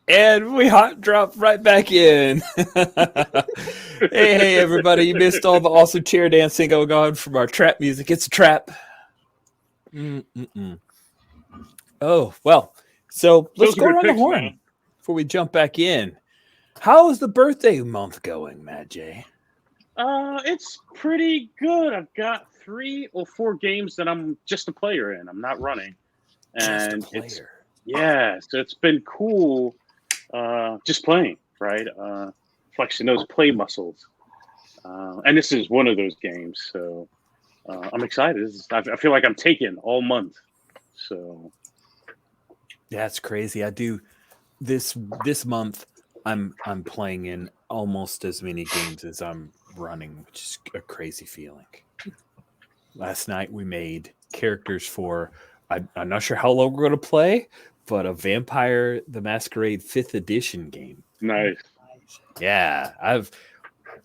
And we hot drop right back in. Hey, everybody. You missed all the awesome chair dancing going on from our trap music. It's a trap. Mm-mm-mm. Oh, well. So let's Those are go good around the picks, horn man. before we jump back in. How is the birthday month going, Matt J? It's pretty good. I've got 3 or 4 games that I'm just a player in. I'm not running, Just a and it's player. yeah. So it's been cool, just playing, right? Flexing those play muscles, and this is one of those games. So I'm excited. I feel like I'm taking all month. So That's crazy. I do this month. I'm playing in almost as many games as I'm running, which is a crazy feeling. Last night we made characters for I'm not sure how long we're going to play, but a Vampire the Masquerade 5th edition game. nice. Yeah, I've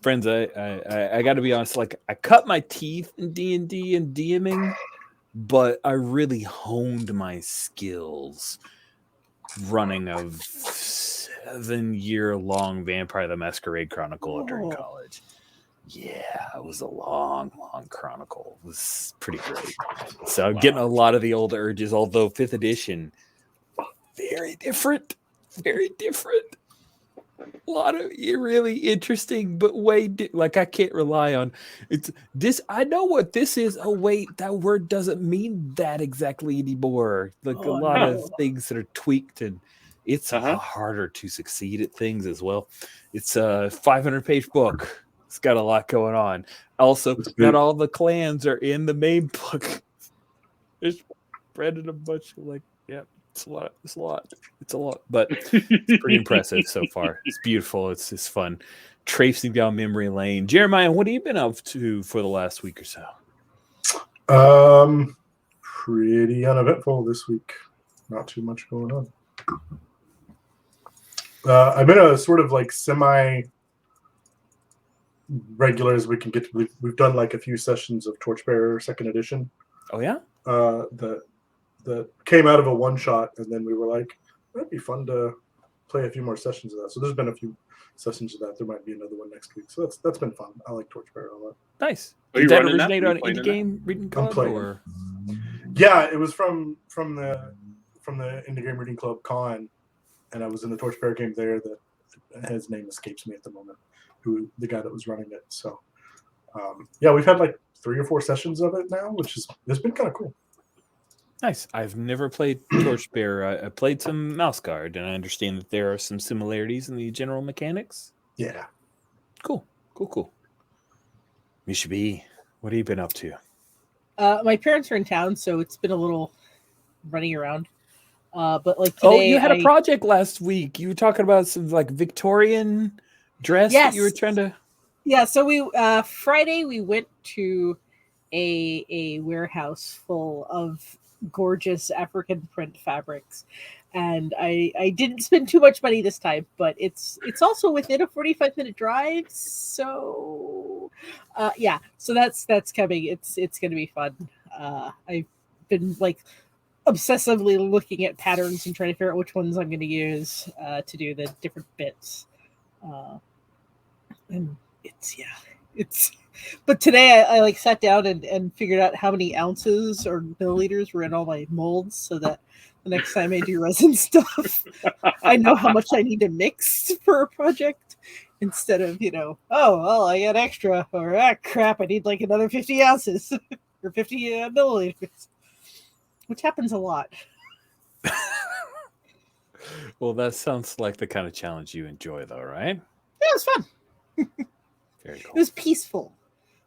friends. I got to be honest. Like I cut my teeth in D&D and DMing, but I really honed my skills running a 7-year-long Vampire the Masquerade Chronicle during Oh. college. Yeah, it was a long, long chronicle. It was pretty great. So I'm getting a lot of the old urges, although 5th edition, very different. Very different. A lot of really interesting, but like I can't rely on it's this. I know what this is. Oh wait, that word doesn't mean that exactly anymore. Like a Oh, lot of no. things that are tweaked, and it's a Uh-huh. lot harder to succeed at things as well. It's a 500-page book. It's got a lot going on. Also, It's not big. all the clans are in the main book. There's spread in a bunch of it's a lot. It's a lot. It's a lot, but it's pretty impressive so far. It's beautiful. It's just fun. Tracing down memory lane. Jeremiah, what have you been up to for the last week or so? Pretty uneventful this week. Not too much going on. I'm in a sort of like semi regular as we can get to. We've done like a few sessions of Torchbearer 2nd edition. Oh yeah? That came out of a one shot, and then we were like, it'd be fun to play a few more sessions of that. So there's been a few sessions of that. There might be another one next week. So that's been fun. I like Torchbearer a lot. Nice. Are Did you that running that? originate Are you on playing Indie in that? Game Reading Club? playing. Or? Yeah, it was from the Indie Game Reading Club con, and I was in the Torchbearer game there. That his name escapes me at the moment. Who the guy that was running it? So yeah, we've had like 3 or 4 sessions of it now, which it's been kind of cool. Nice. I've never played Torchbearer. I played some Mouse Guard, and I understand that there are some similarities in the general mechanics. Yeah. Cool. Misha B, what have you been up to? My parents are in town, so it's been a little running around. But like today, Oh, you had a project last week. You were talking about some like Victorian dress that you were Yes. trying to. Yeah, so we Friday we went to a warehouse full of gorgeous African print fabrics, and I didn't spend too much money this time, but it's also within a 45-minute drive, so yeah, so that's coming. It's going to be fun. I've been like obsessively looking at patterns and trying to figure out which ones I'm going to use to do the different bits, and it's but today I like sat down and figured out how many ounces or milliliters were in all my molds, so that the next time I do resin stuff, I know how much I need to mix for a project, instead of oh well, I got extra, or crap, I need like another 50 ounces or 50 milliliters, which happens a lot. Well, that sounds like the kind of challenge you enjoy, though, right? Yeah, it was fun. Very cool. It was peaceful.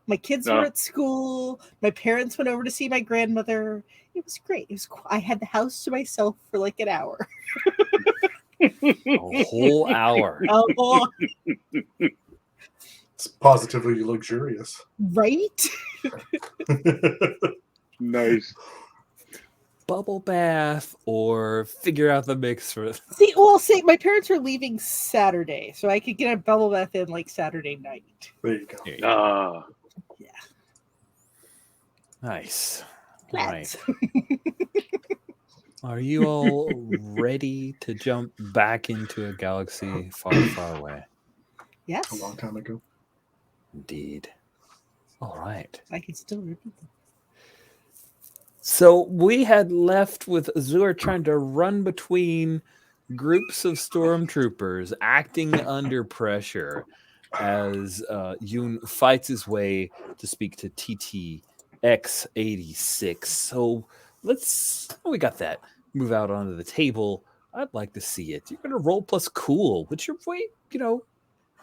My kids No. were at school. My parents went over to see my grandmother. It was great. It was. I had the house to myself for like an hour. A whole hour. Oh, It's positively luxurious. right? Nice. Bubble bath or figure out the mix for. See, my parents are leaving Saturday, so I could get a bubble bath in like Saturday night. There you go. There you go. Ah, Nice. Plants. Right. Are you all ready to jump back into a galaxy far, far away? Yes. A long time ago. Indeed. All right. I can still repeat them. So we had left with Azur trying to run between groups of stormtroopers acting under pressure as Yoon fights his way to speak to TTX86. So we got that. Move out onto the table. I'd like to see it. You're going to roll plus cool, which you're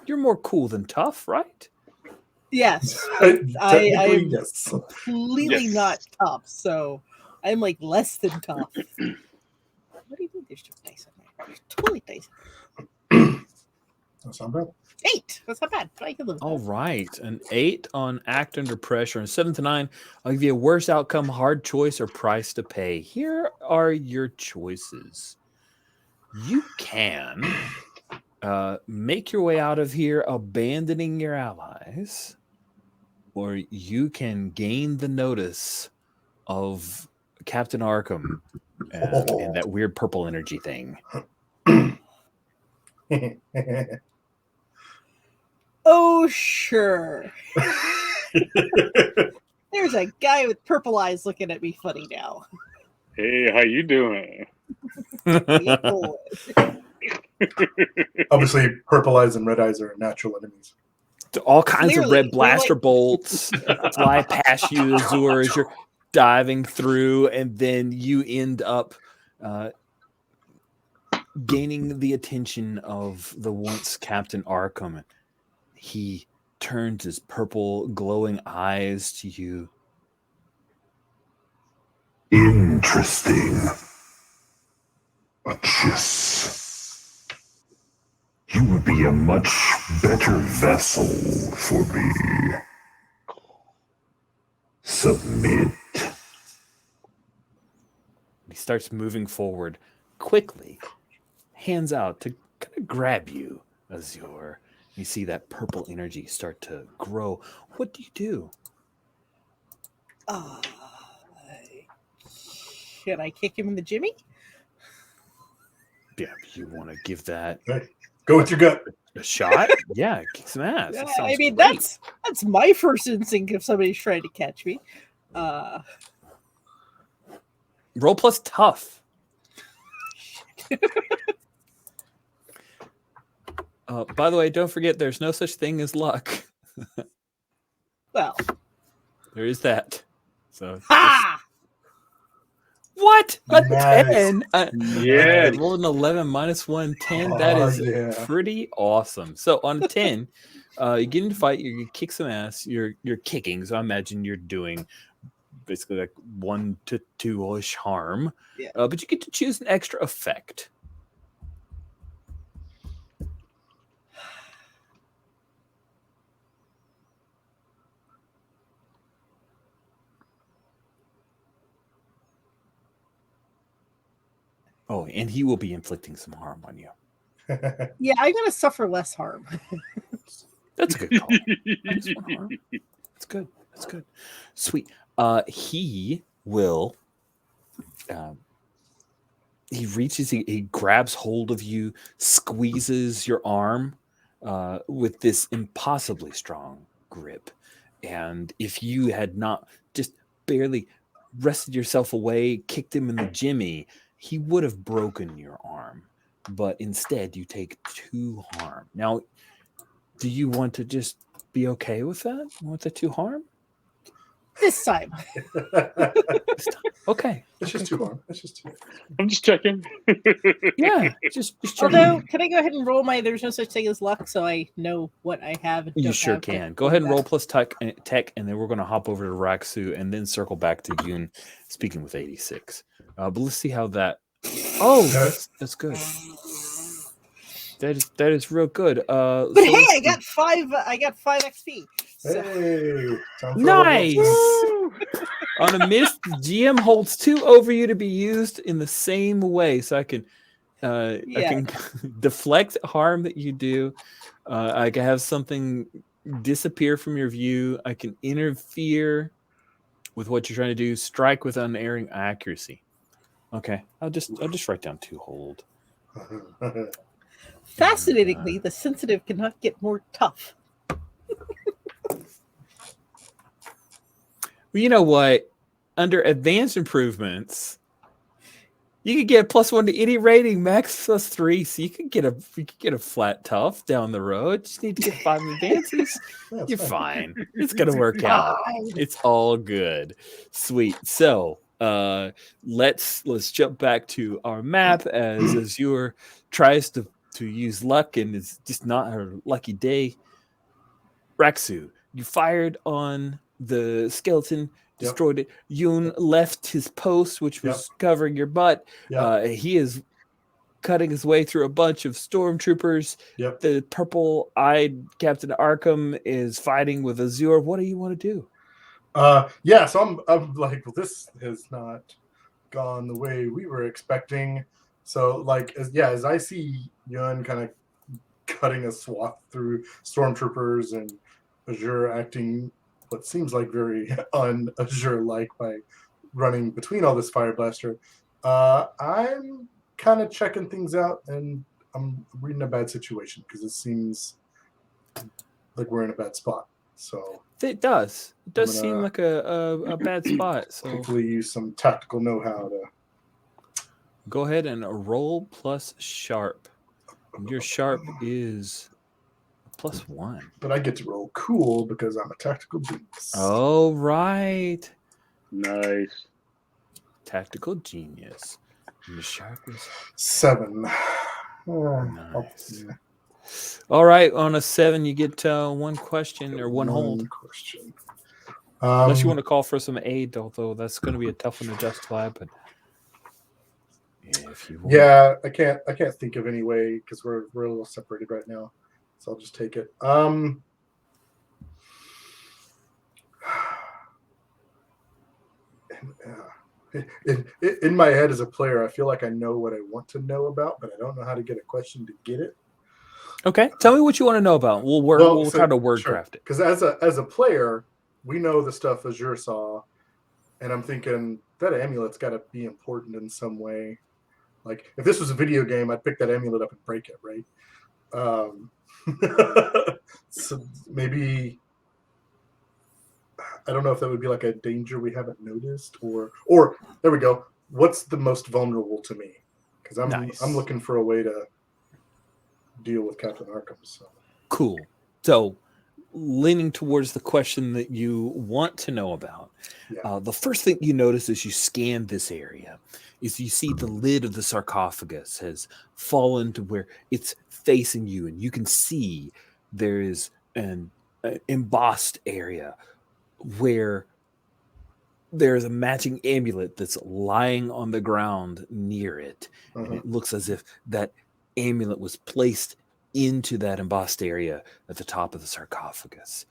you're more cool than tough, right? Yes. But I Technically, am yes. completely Yes. not tough, so I'm like less than tough. What do you mean there's just dice in there? There's totally dice. That's not bad. 8. That's not bad. I can live with All that. right. An 8 on act under pressure. And 7 to 9, I'll give you a worst outcome, hard choice, or price to pay. Here are your choices. You can make your way out of here, abandoning your allies, or you can gain the notice of Captain Arkham and that weird purple energy thing. Oh, sure. There's a guy with purple eyes looking at me funny now. Hey, how you doing? Yeah, boy. Obviously, purple eyes and red eyes are natural enemies. All kinds Clearly, of they're red blaster like- bolts fly past you, Azur, as you're diving through, and then you end up gaining the attention of the once Captain Arkham. He turns his purple glowing eyes to you. Interesting. A kiss. You would be a much better vessel for me. Submit. He starts moving forward quickly, hands out to kind of grab you, Azure. You see that purple energy start to grow. What do you do? Should I kick him in the jimmy? Yeah, you want to give that Hey, go with your gut. a shot? Yeah, kick some ass. That I sounds mean, great. that's my first instinct if somebody's trying to catch me. Roll plus tough. By the way, don't forget there's no such thing as luck. Well, There is that. So ha! what? A Nice. 10? Yeah. I rolled an 11 minus 1, 10. Oh, That is yeah. pretty awesome. So on a 10, you get into fight, you kick some ass, you're kicking. So I imagine you're doing basically like 1 to 2-ish harm. Yeah. But you get to choose an extra effect. Oh, and he will be inflicting some harm on you. Yeah, I'm gonna suffer less harm. That's a good call. Minus 1 harm. That's good. That's good. Sweet. He will. He reaches. He grabs hold of you, squeezes your arm with this impossibly strong grip. And if you had not just barely wrested yourself away, kicked him in the jimmy, he would have broken your arm. But instead, you take 2 harm. Now, do you want to just be okay with that? Want the 2 harm? This time. Okay. It's just too hard. It's just too I'm just checking. Yeah. Just checking. Although, can I go ahead and roll my there's no such thing as luck so I know what I have and You don't sure have to can. Go ahead and that? roll plus tech, and then we're going to hop over to Raksu and then circle back to Yoon speaking with 86. But let's see how that. Oh, that's good. That is real good. But So hey, let's I see. got 5 XP. So, Hey, time for a Nice. level On a miss, the GM holds 2 over you to be used in the same way, so I can deflect harm that you do. I can have something disappear from your view. I can interfere with what you're trying to do. Strike with unerring accuracy. Okay, I'll just write down 2 hold. Fascinatingly, the sensitive cannot get more tough. Well, you know what? Under advanced improvements, you could get +1 to any rating, max +3. So you could get a flat tough down the road. Just need to get 5 advances. That's You're fine. fine. It's gonna work out. It's all good. Sweet. So let's jump back to our map as Azure tries to use luck and it's just not her lucky day. Raksu, you fired on the skeleton, destroyed it. Yoon left his post, which was covering your butt. Yep. He is cutting his way through a bunch of stormtroopers. Yep. The purple-eyed Captain Arkham is fighting with Azure. What do you want to do? Yeah, so I'm like, well, this has not gone the way we were expecting. So like, as I see Yun kind of cutting a swath through stormtroopers and Azure acting what seems like very un-Azure-like by running between all this fire blaster, I'm kind of checking things out, and I'm reading a bad situation because it seems like we're in a bad spot. So it does. It does seem like a bad spot. So hopefully use some tactical know-how to go ahead and roll plus sharp. Your sharp is +1. But I get to roll cool because I'm a tactical genius. Oh, right. Nice. Tactical genius. And the sharp was 7. nice. All right. On a 7, you get 1 question or 1 hold. Question. Unless you want to call for some aid, although that's going to be a tough one to justify. But if you want. Yeah, I can't think of any way because we're a little separated right now. So I'll just take it. In my head as a player, I feel like I know what I want to know about, but I don't know how to get a question to get it. Okay, tell me what you want to know about. We'll try to word craft it. Because as a player, we know the stuff Azure saw, and I'm thinking that amulet's got to be important in some way. Like if this was a video game, I'd pick that amulet up and break it, right? So maybe I don't know if that would be like a danger we haven't noticed, or there we go. What's the most vulnerable to me? Because I'm looking for a way to deal with Captain Arkham. So cool. So leaning towards the question that you want to know about, the first thing you notice as you scan this area is you see the lid of the sarcophagus has fallen to where it's facing you, and you can see there is an embossed area where there's a matching amulet that's lying on the ground near it. And it looks as if that amulet was placed into that embossed area at the top of the sarcophagus.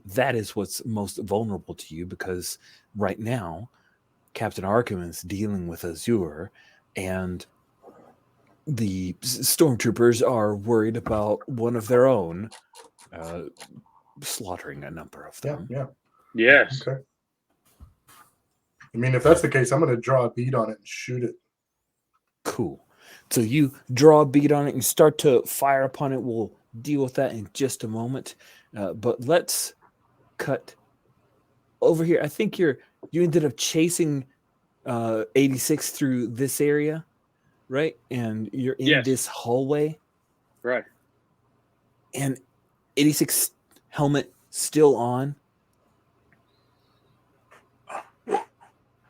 That is what's most vulnerable to you, because right now Captain Arkham is dealing with Azure, and the stormtroopers are worried about one of their own slaughtering a number of them. Yeah. Yes. Okay. I mean, if that's the case, I'm going to draw a bead on it and shoot it. Cool. So you draw a bead on it and start to fire upon it. We'll deal with that in just a moment. But let's cut over here. I think you ended up chasing 86 through this area, right? And you're in this hallway. Right. And 86 helmet still on.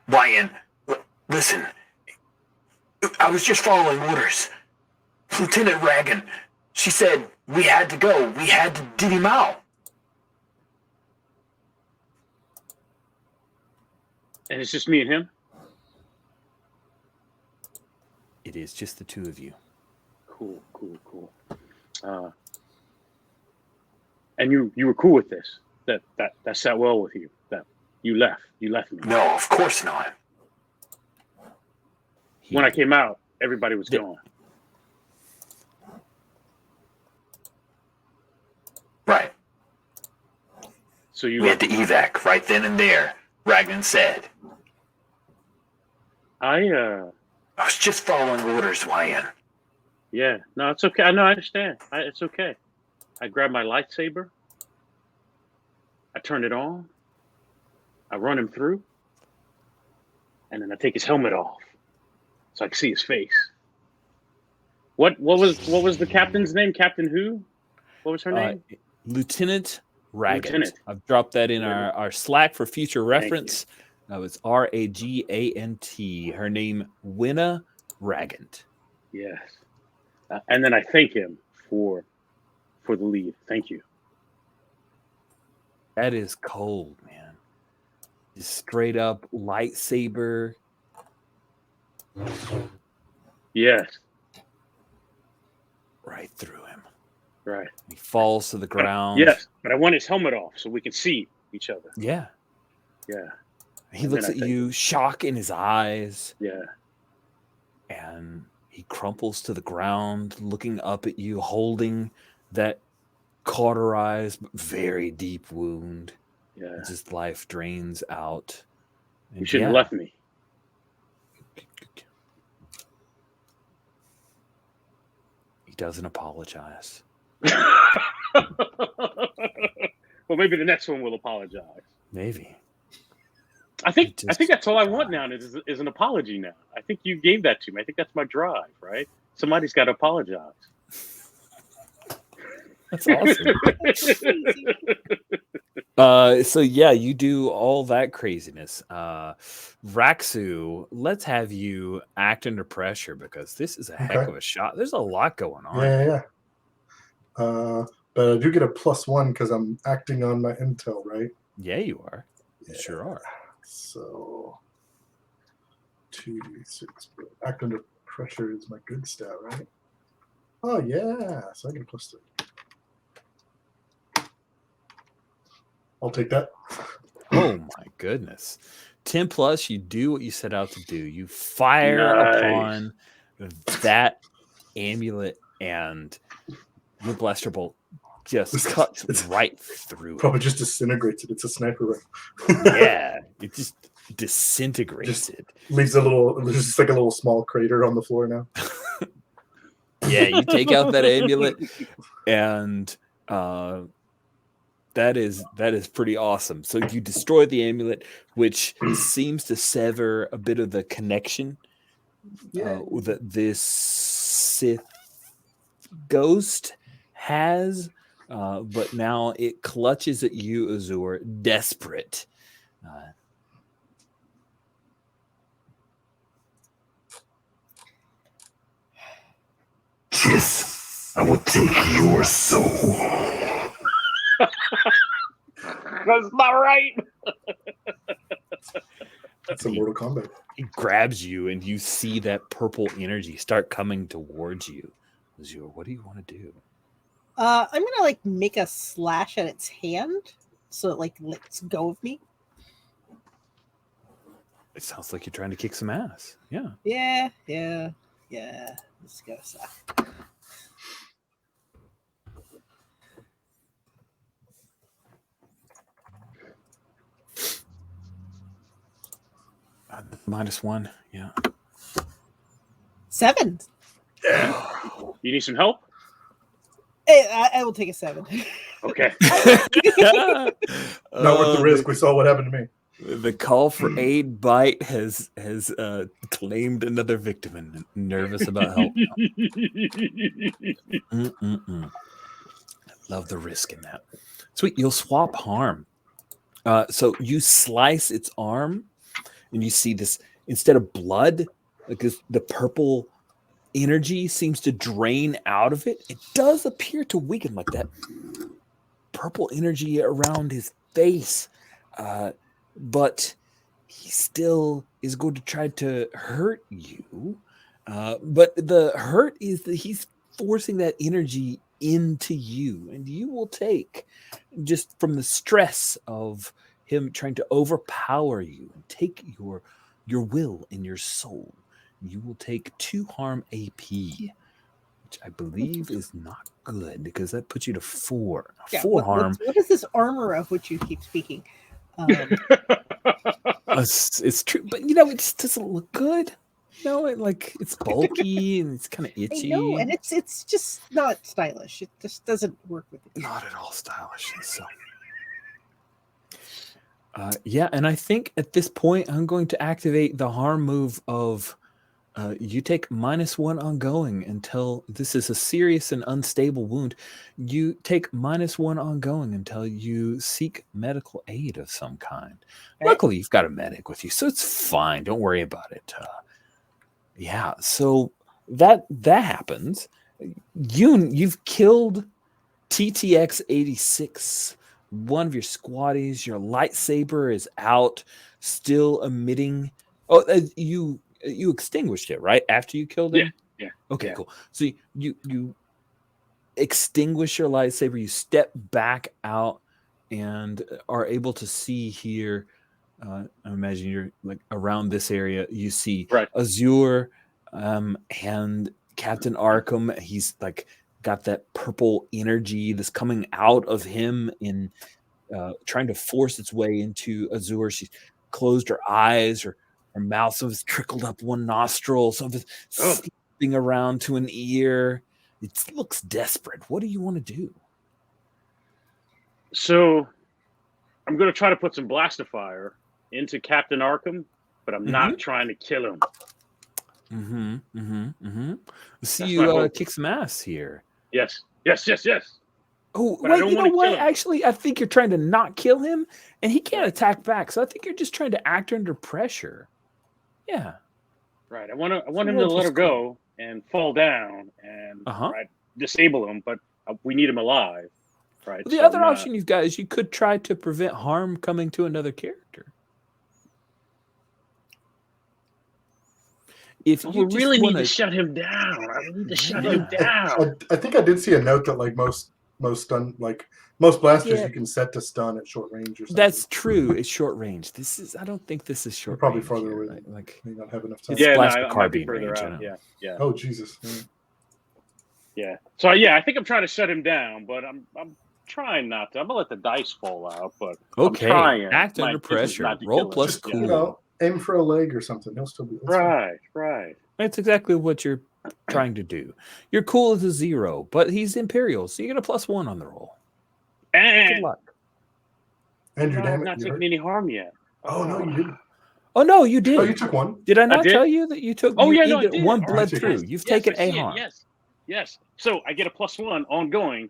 Ryan, listen. I was just following orders. Lieutenant Ragan, she said we had to go. We had to dig him out. And it's just me and him? It is just the two of you. Cool. And you were cool with this? That sat well with you? That you left me? No, of course not. When I came out, everybody was gone. Right. So we had to evac right then and there, Ragnan said. I I was just following orders, YN. Yeah, no, it's okay. I know, I understand. It's okay. I grab my lightsaber. I turn it on. I run him through, and then I take his helmet off, so I can see his face. What was the captain's name? Captain who? What was her name? Lieutenant Ragant. Lieutenant. I've dropped that in our Slack for future Thank reference. It's Ragant. Her name, Winna Ragant. Yes. And then I thank him for the lead. Thank you. That is cold, man. Just straight up lightsaber. Yes. Right through him. Right. He falls to the ground. Yes, but I want his helmet off so we can see each other. Yeah. Yeah. He And looks then at I you, shock in his eyes, Yeah. and he crumples to the ground, looking up at you, holding that cauterized but very deep wound. Yeah. Just life drains out. You And shouldn't have left me. He doesn't apologize. Well, maybe the next one will apologize. Maybe. I think Just- that's all I want now is an apology now. I think you gave that to me. I think that's my drive, right? Somebody's got to apologize. That's awesome. So yeah, you do all that craziness. Raxu, let's have you act under pressure because this is a heck Okay. of a shot. There's a lot going on. Yeah. But I do get a +1 because I'm acting on my intel, right? Yeah, you are. You Yeah. sure are. So 2d6. But act under pressure is my good stat, right? Oh yeah. So I get a +3. I'll take that. Oh my goodness. 10 plus, you do what you set out to do. You fire Nice. upon that amulet and your blaster bolt just cuts right through it. Probably just disintegrates it. It's a sniper rifle. Yeah, it just disintegrates Just- it. Leaves a little. There's just like a little small crater on the floor now. Yeah, you take out that amulet, and that is pretty awesome. So you destroy the amulet, which seems to sever a bit of the connection that this Sith ghost has, but now it clutches at you, Azur, desperate. Yes, I will take your soul. That's not right. That's a Mortal Kombat. He grabs you, and you see that purple energy start coming towards you. Azur, what do you want to do? I'm gonna like make a slash at its hand so it like lets go of me. It sounds like you're trying to kick some ass. Yeah. Yeah. Let's go. -1. Yeah. 7. You need some help? I will take a 7. Okay. Not worth the risk. We saw what happened to me. The call for aid bite has claimed another victim and nervous about help. Mm-mm-mm. I love the risk in that. Sweet, you'll swap harm. So you slice its arm, and you see this instead of blood, like the purple energy seems to drain out of it. It does appear to weaken, like that purple energy around his face, but he still is going to try to hurt you. But the hurt is that he's forcing that energy into you, and you will take, just from the stress of him trying to overpower you and take your will and your soul, you will take 2 harm AP, which I believe is not good because that puts you to 4. Yeah, 4 harm. what is this armor of which you keep speaking? It's true, but it just doesn't look good. No, it's bulky and it's kind of I itchy. know, and it's just not stylish. It just doesn't work with it. Not at all stylish. So, yeah, and I think at this point I'm going to activate the harm move of you take -1 ongoing until this is a serious and unstable wound. You take -1 ongoing until you seek medical aid of some kind. Okay. Luckily, you've got a medic with you, so it's fine. Don't worry about it. Yeah, so that happens. You've killed TTX 86, one of your squatties. Your lightsaber is out, still emitting. Oh, you extinguished it right after you killed him. Yeah. Okay, Yeah. cool. So you extinguish your lightsaber. You step back out and are able to see here. I imagine you're like around this area. You see Right. Azure and Captain Arkham. He's like got that purple energy that's coming out of him in trying to force its way into Azure. She's closed her eyes, her mouth, some of it's trickled up one nostril, some of it's slipping around to an ear. It looks desperate. What do you want to do? So I'm going to try to put some blastifier into Captain Arkham, but I'm not trying to kill him. See That's you my hope. kick some ass here. Yes. Oh, But I wait, don't you know wanna what? kill him. Actually, I think you're trying to not kill him, and he can't attack back. So I think you're just trying to act under pressure. Yeah. Right. I want him roll to let plus her go and fall down and Uh-huh. disable him, but we need him alive. Right. Well, the So other I'm not- option you've got is you could try to prevent harm coming to another character. If we you just really need wanna- to shut him down. Right? We need to shut Yeah. him down. I think I did see a note that like most stun most blasters Yeah. you can set to stun at short range or something. That's true. It's short range. I don't think this is short probably range farther here, away. right? Like May not have enough time. It's Yeah, splash no, the I might be carbine further range, I out. know. Yeah. Oh Jesus! Yeah. So I think I'm trying to shut him down, but I'm trying not to. I'm gonna let the dice fall out, but Okay. I'm trying. Act My under intention is pressure. not to Roll kill him. plus Just cool. you know, aim for a leg or something. He'll still be that's fine. Right. That's exactly what you're trying to do. Your cool is a 0, but he's Imperial, so you get a +1 on the roll. Good And luck. And your I've damage. not you taken hurt? any harm yet. Oh no, you didn't. Oh no, you did. Oh, you took one. Did I not did? tell you that you took? Oh, you yeah, no, I get did. one All bled right, through. yes. You've taken I a see it. harm. Yes. So I get a +1 ongoing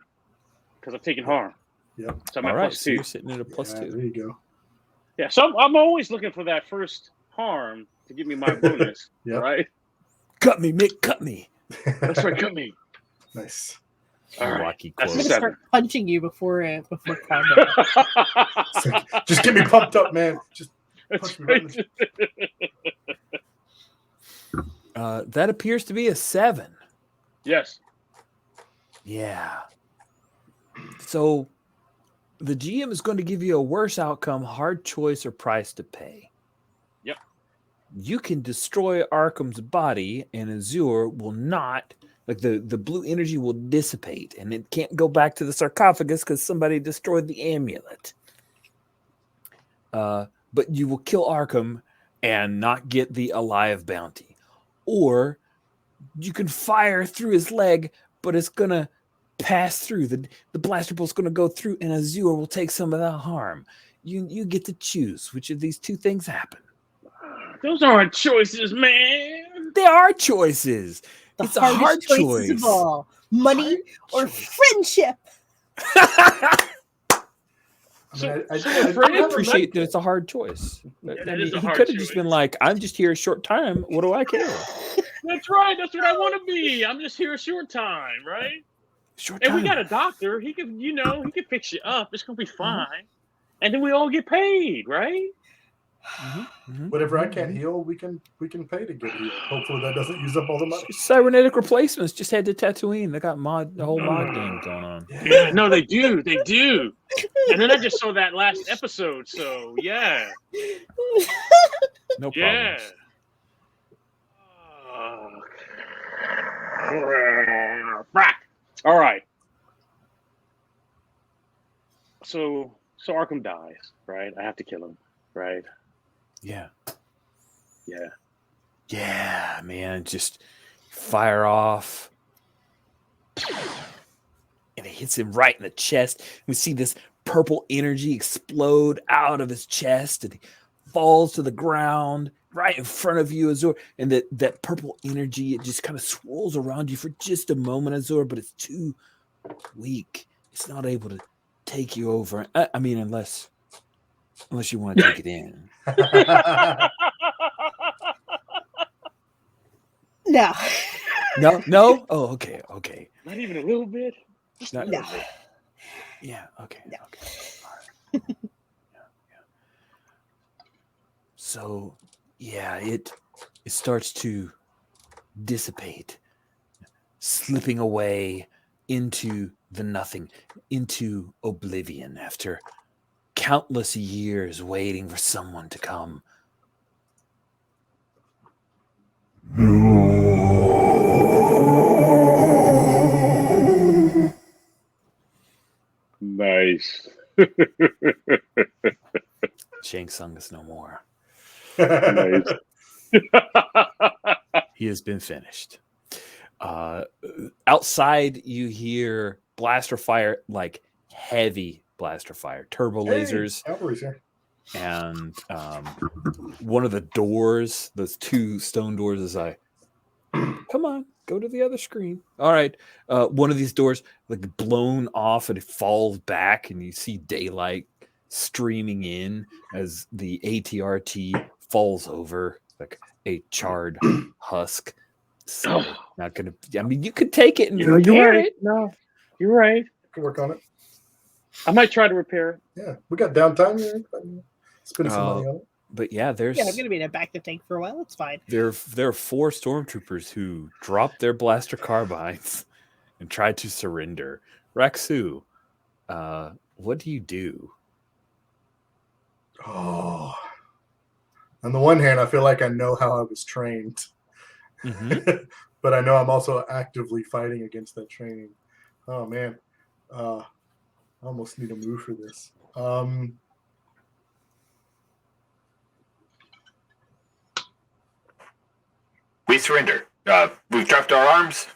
because I've taken harm. Yep. So I'm All at right, so +2. you're sitting at a +2. Yeah, there you go. Yeah. So I'm always looking for that first harm to give me my bonus. Yep. Right. Cut me, Mick. Cut me. That's right. Cut me. Nice. All right. Wacky That's I'm a gonna quote. seven. start punching you before combat. It's like, just get me pumped up, man. Just That's punch me right in right. the- That appears to be a 7. Yes. Yeah. So the GM is going to give you a worse outcome, hard choice, or price to pay. Yep. You can destroy Arkham's body, and Azure will not. Like the blue energy will dissipate, and it can't go back to the sarcophagus because somebody destroyed the amulet. But you will kill Arkham and not get the alive bounty. Or you can fire through his leg, but it's gonna pass through. The blaster bolt's gonna go through, and Azure will take some of that harm. You get to choose which of these two things happen. Those aren't choices, man. There are choices. The It's a hardest hard choices choice. of all: money or friendship. I appreciate that it's a hard choice. that is a he hard could have just choice. been like, "I'm just here a short time. What do I care?" That's right. That's what I want to be. I'm just here a short time, right? Short And time. we got a doctor. He can, he can fix you up. It's gonna be fine. And then we all get paid, right? Whatever I can't heal, we can pay to get healed. Hopefully that doesn't use up all the money. Cybernetic replacements just head to Tatooine. They got the whole mod game going on. Yeah, no, they do. They do. And then I just saw that last episode. So yeah. No Yeah. problem. All right. So Arkham dies, right? I have to kill him, right? Yeah. Yeah. Yeah, man, just fire off. And it hits him right in the chest. We see this purple energy explode out of his chest, and he falls to the ground right in front of you, Azor. And that purple energy, it just kind of swirls around you for just a moment, Azor, but it's too weak. It's not able to take you over. I mean, unless you want to take it in. No. No. Oh, okay. Not even a little bit. Just a Not- little No. bit. Yeah. Okay. No. Okay. All right. Yeah. So, yeah, it starts to dissipate, slipping away into the nothing, into oblivion after countless years waiting for someone to come. Nice. Shang Tsung is no more. Nice. He has been finished. Outside, you hear blaster fire, like heavy blaster fire, turbo lasers, Cavalry's here. and one of the doors, those two stone doors, as I come on, go to the other screen. All right, one of these doors like blown off, and it falls back, and you see daylight streaming in as the ATRT falls over like a charred husk. So not gonna. I mean, you could take it and You're repair right. it. No, you're right. Can work on it. I might try to repair it. Yeah, we got downtime. Spending some money on it. But yeah, there's Yeah, I'm gonna be in a back to tank for a while. It's fine. there are 4 stormtroopers who dropped their blaster carbines and tried to surrender. Raksu, what do you do? Oh, on the one hand, I feel like I know how I was trained, but I know I'm also actively fighting against that training. Oh man, I almost need a move for this. We surrender. We've dropped our arms.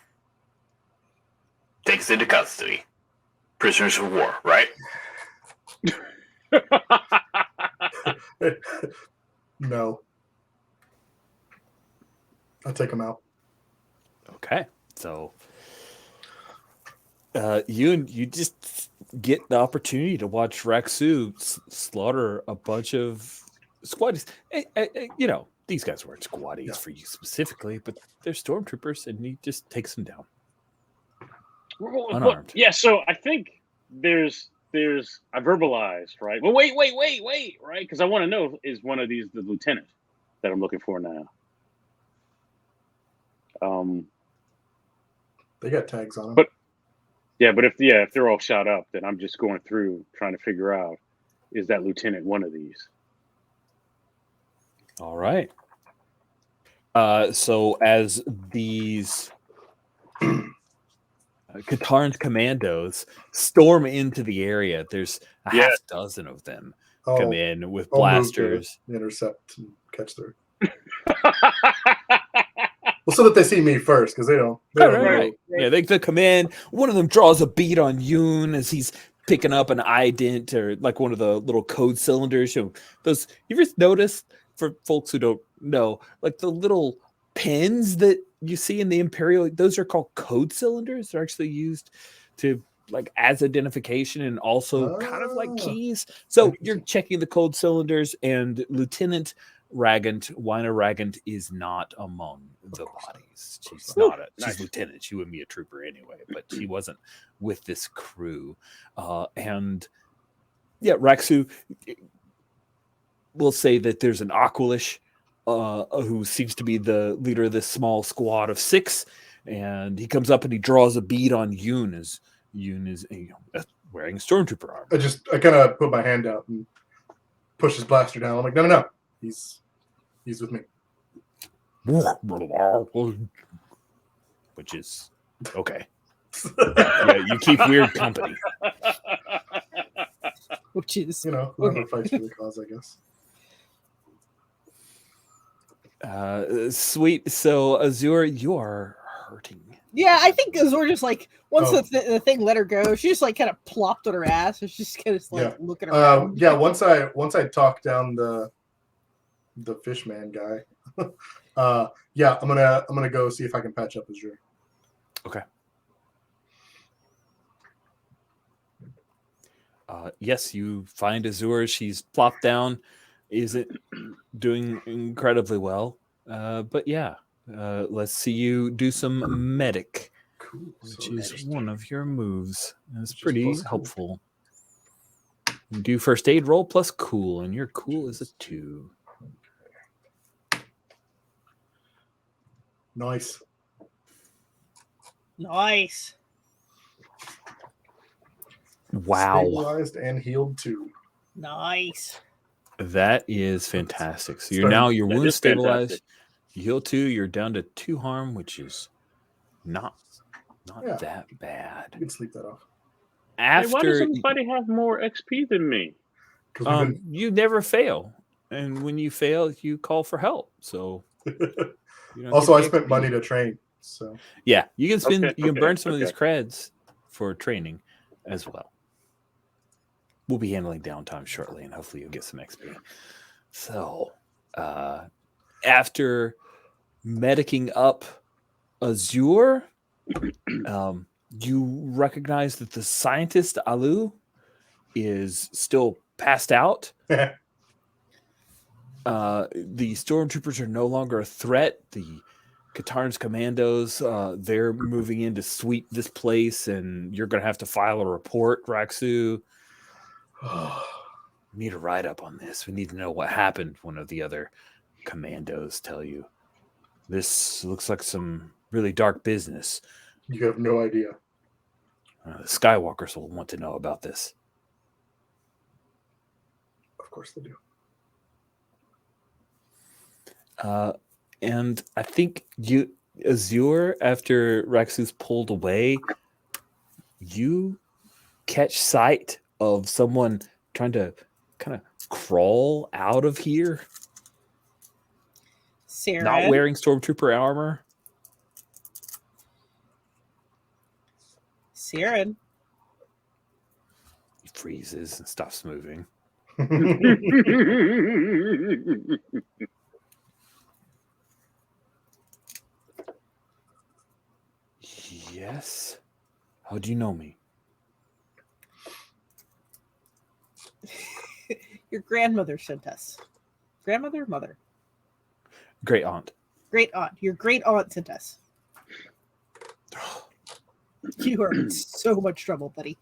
Take us into custody. Prisoners of war, right? No, I'll take him out. Okay, so you just get the opportunity to watch Raksu slaughter a bunch of squaddies. You know, these guys weren't squaddies for you specifically, but they're stormtroopers, and he just takes them down. Unarmed. Yeah, so I think there's I verbalized, right? Well, wait, right? Because I want to know, is one of these the lieutenant that I'm looking for now? They got tags on them. But but if they're all shot up, then I'm just going through trying to figure out, is that lieutenant one of these? All right. So as these Katarn's commandos storm into the area, there's a half dozen of them come in with I'll move to blasters. intercept and catch their. Well, so that they see me first, because they don't. They don't know. Right. Yeah, they come in. One of them draws a bead on Yoon as he's picking up an ident or like one of the little code cylinders. You know, those you ever noticed, for folks who don't know, like the little pins that you see in the Imperial, those are called code cylinders. They're actually used to like as identification and also kind of like keys. So you're checking the code cylinders, and Lieutenant Ragant, Wina Ragant, is not among the bodies. She's not she's lieutenant. She wouldn't be a trooper anyway, but she wasn't with this crew. And yeah, Raksu will say that there's an Aqualish who seems to be the leader of this small squad of 6, and he comes up and he draws a bead on Yoon as Yoon is wearing stormtrooper armor. I kind of put my hand out and push his blaster down. I'm like, no, he's with me. Which is okay. Yeah, you keep weird company. Which is Whoever fights for the cause, I guess. Sweet. So Azure, you are hurting. Yeah, I think Azor just like once Oh. the thing let her go, she just like kind of plopped on her ass and she's just kind of like Yeah. looking around. Yeah, once I talk down the fishman guy, yeah, I'm gonna go see if I can patch up Azure. Okay. Yes, you find Azure. She's plopped down. Isn't doing incredibly well. But yeah, let's see you do some medic, Cool. which So is one of your moves. It's Which is pretty plus cool. helpful. You do first aid roll plus cool, and your cool is a 2. nice. Nice. Wow. Stabilized and healed too. Nice. That is fantastic. So you're Sorry. now your That wound is stabilized. fantastic. You heal 2. You're down to 2 harm, which is not Yeah. that bad. You can sleep that off. Hey, why does After somebody have more XP than me? Because you never fail, and when you fail, you call for help. So you don't also, I get the spent XP. money to train. So Yeah, you can spend. Okay, you can okay, burn some of these okay. creds for training as well. We'll be handling downtime shortly, and hopefully you'll get some XP. So, after medicing up Azure, you recognize that the scientist Alu is still passed out. The stormtroopers are no longer a threat. The Katarn's commandos, they're moving in to sweep this place, and you're going to have to file a report, Raxu. We need a write-up on this. We need to know what happened. One of the other commandos tell you. This looks like some really dark business. you have no idea. The Skywalkers will want to know about this. Of course they do. And I think Azure, after Raxu's pulled away, you catch sight of someone trying to kind of crawl out of here, Sarah. not wearing stormtrooper armor. Saren. He freezes and stops moving. Yes. How do you know me? Your grandmother sent us. Grandmother, mother, Great aunt. great aunt. Your great aunt sent us. You are in so much trouble, buddy.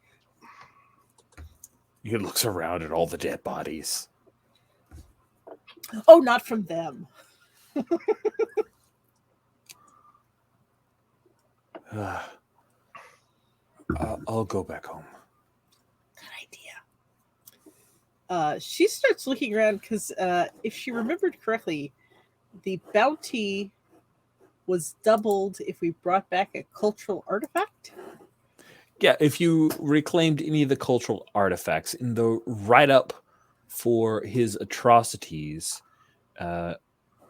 He looks around at all the dead bodies. Oh, not from them. I'll go back home. Good idea. She starts looking around because if she remembered correctly, the bounty was doubled if we brought back a cultural artifact. Yeah, if you reclaimed any of the cultural artifacts in the write-up for his atrocities,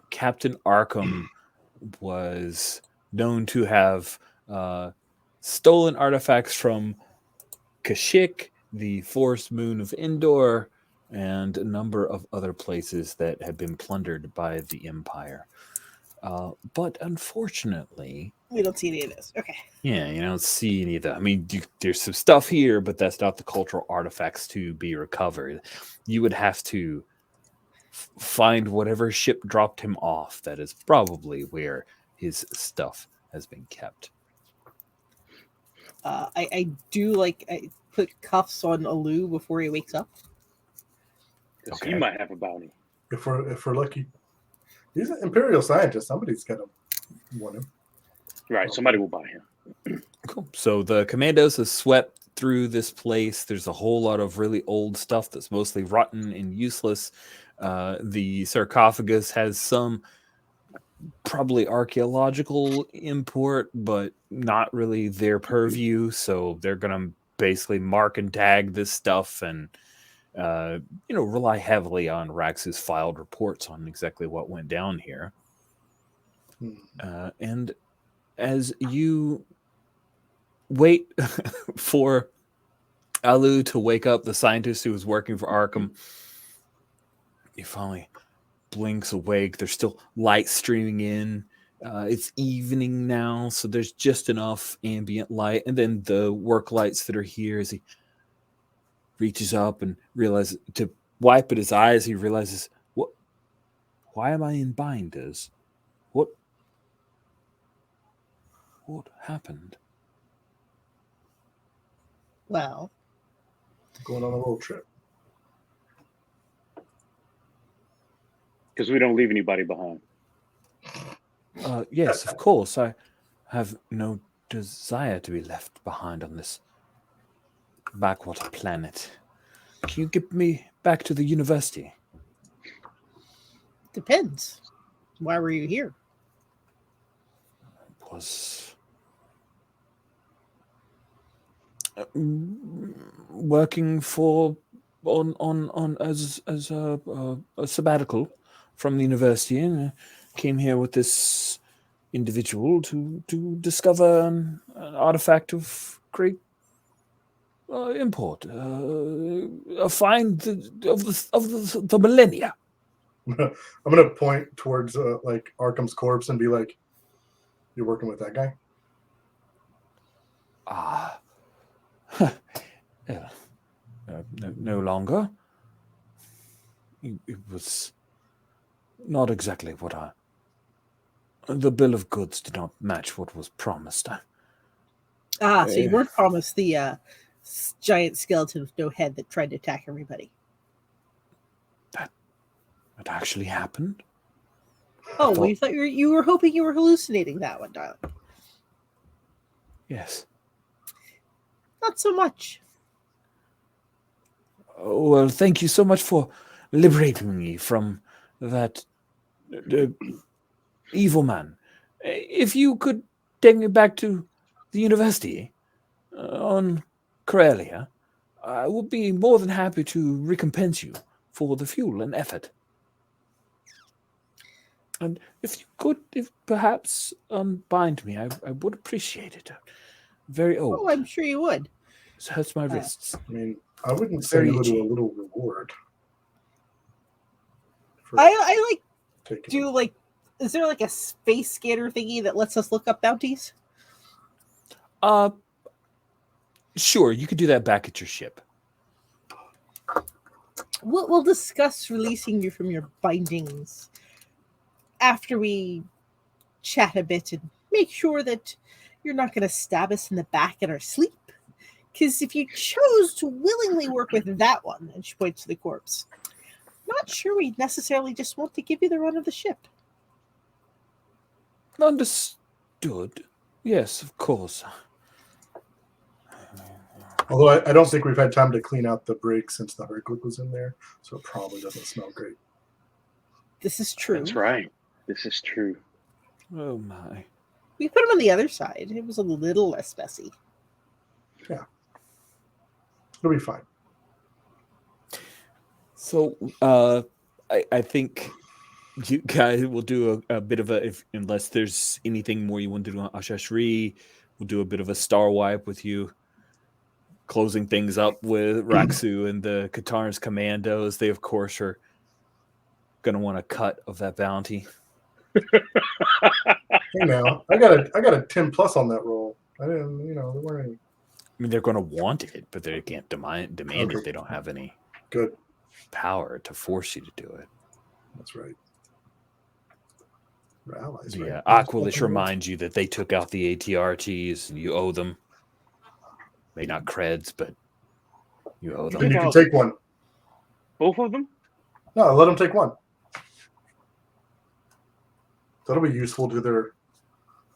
Captain Arkham was known to have stolen artifacts from Kashyyyk, the forest moon of Endor, and a number of other places that had been plundered by the Empire. But unfortunately, We don't see any of this. Okay. yeah, you don't see any of that. I mean, there's some stuff here, but that's not the cultural artifacts to be recovered. You would have to find whatever ship dropped him off. That is probably where his stuff has been kept. I do I put cuffs on Alu before he wakes up. Okay. You might have a bounty. If we're lucky, he's an imperial scientist. Somebody's gonna want him. Right, somebody will buy him. Cool. So the commandos have swept through this place. There's a whole lot of really old stuff that's mostly rotten and useless. The sarcophagus has some probably archaeological import, but not really their purview. So they're going to basically mark and tag this stuff and, rely heavily on Rax's filed reports on exactly what went down here. And as you wait for Alu to wake up, the scientist who was working for Arkham, he finally blinks awake. There's still light streaming in. It's evening now, so there's just enough ambient light. And then the work lights that are here, as he reaches up and realizes to wipe at his eyes, he realizes, what? Why am I in binders? What happened? Well, Going on a little trip. Because we don't leave anybody behind. Yes, of course. I have no desire to be left behind on this backwater planet. Can you get me back to the university? depends. Why were you here? Was working for on as a sabbatical from the university, and came here with this individual to discover an artifact of great import, a find of the millennia. I'm gonna point towards like Arkham's corpse and be like, "You're working with that guy?" No longer. It was not exactly what the bill of goods did not match what was promised. So you weren't promised the giant skeleton with no head that tried to attack everybody. It actually happened. Oh, well, you thought you were hoping you were hallucinating that one, darling. Yes. Not so much. Well, thank you so much for liberating me from that evil man. If you could take me back to the university on Corellia, I would be more than happy to recompense you for the fuel and effort. And if you could, perhaps unbind me, I would appreciate it. Very old. Oh, I'm sure you would. It hurts my wrists. I mean, I wouldn't say Very no to itchy. a little reward. for I like taking do like. Is there like a space scanner thingy that lets us look up bounties? Sure, you could do that back at your ship. We'll discuss releasing you from your bindings after we chat a bit and make sure that you're not going to stab us in the back in our sleep. Because if you chose to willingly work with that one, and she points to the corpse, not sure we necessarily just want to give you the run of the ship. Understood. Yes, of course. Although I don't think we've had time to clean out the brig since the Hercules was in there, so it probably doesn't smell great. This is true. That's right. This is true. Oh my. We put him on the other side. It was a little less messy. It'll be fine. So, I think you guys will do a bit of unless there's anything more you want to do on Ashashri, we'll do a bit of a star wipe with you, closing things up with Raksu and the Katarn's commandos. They, of course, are going to want a cut of that bounty. Hey now, I got a 10 plus on that roll. I didn't, there weren't any. I mean, they're going to want it, but they can't demand Okay. it. They don't have any Good. power to force you to do it. That's right. We're allies, Yeah, right? Aquilish reminds you that they took out the ATRTs and you owe them. Maybe not creds, but you owe Then them. you can take one. Both of them? No, let them take one. That'll be useful to their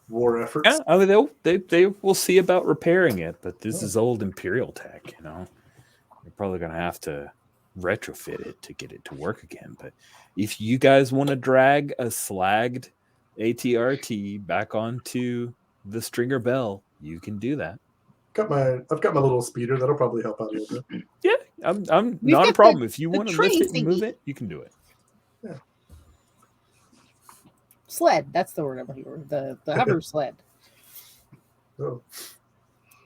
war efforts. Yeah, I mean, they will see about repairing it, but this is old Imperial tech, You're probably going to have to retrofit it to get it to work again. But if you guys want to drag a slagged ATRT back onto the Stringer Bell, you can do that. I've got my little speeder. That'll probably help out a little bit. Yeah, I'm We've not a got problem. the- If you the want to lift train it and move thingy. it, you can do it. sled. That's the word I'm looking for. The hover sled. Oh,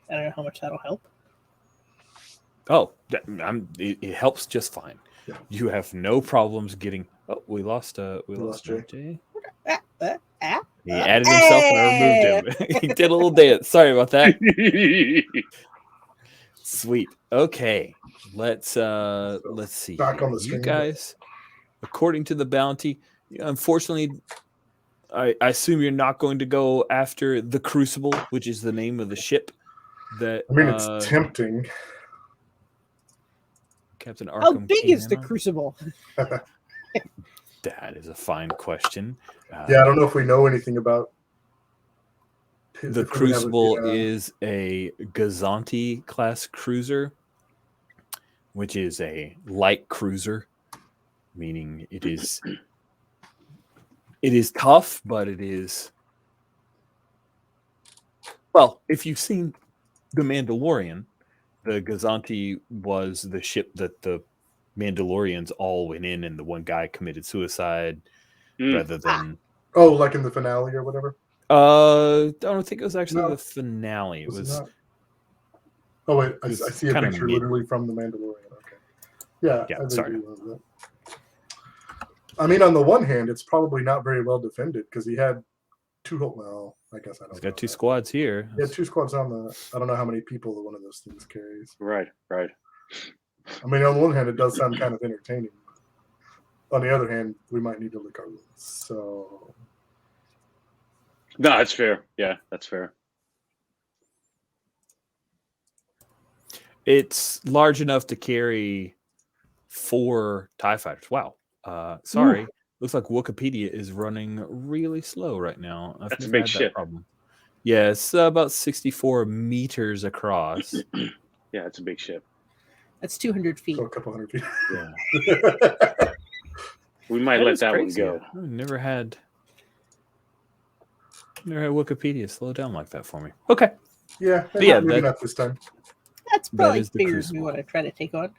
I don't know how much that'll help. Oh, it helps just fine. Yeah. You have no problems getting. Oh, we lost Jay. Jay. Ah, He added himself and I removed him. He did a little dance. Sorry about that. Sweet. Okay. Let's see. Back on the You screen. guys, according to the bounty, unfortunately, I assume you're not going to go after the Crucible, which is the name of the ship that I mean, it's tempting. Captain Arkham. how big came is the in on. Crucible? That is a fine question. Yeah, I don't know if we know anything about The if we have a- Crucible yeah. is a Gazanti class cruiser, which is a light cruiser, meaning it is tough, but it is, well, if you've seen The Mandalorian, the Gazanti was the ship that the Mandalorians all went in and the one guy committed suicide rather than Oh, like in the finale or whatever. I don't think it was actually No. the finale. It was not? Oh wait, I was see a kinda picture mid. literally from the Mandalorian. Okay. Yeah. Yeah, I think sorry. we love that. I mean, on the one hand, it's probably not very well defended because he had two. Well, I guess I don't. He's know got two that. squads here. He had two squads on the. I don't know how many people one of those things carries. Right. I mean, on the one hand, it does sound kind of entertaining. On the other hand, we might need to look our rules. So No, that's fair. Yeah, that's fair. It's large enough to carry 4 TIE fighters. Wow. Sorry. Looks like Wikipedia is running really slow right now. I've That's a never big had that ship. problem. Yeah, it's about 64 meters across. Yeah, it's a big ship. That's 200 feet. so a couple hundred feet. Yeah. We might That let is that crazy. one go. I've never had Wikipedia slow down like that for me. Okay. Yeah, yeah, maybe that- not this time. That's That probably is the bigger we Crucible. want to try to take on.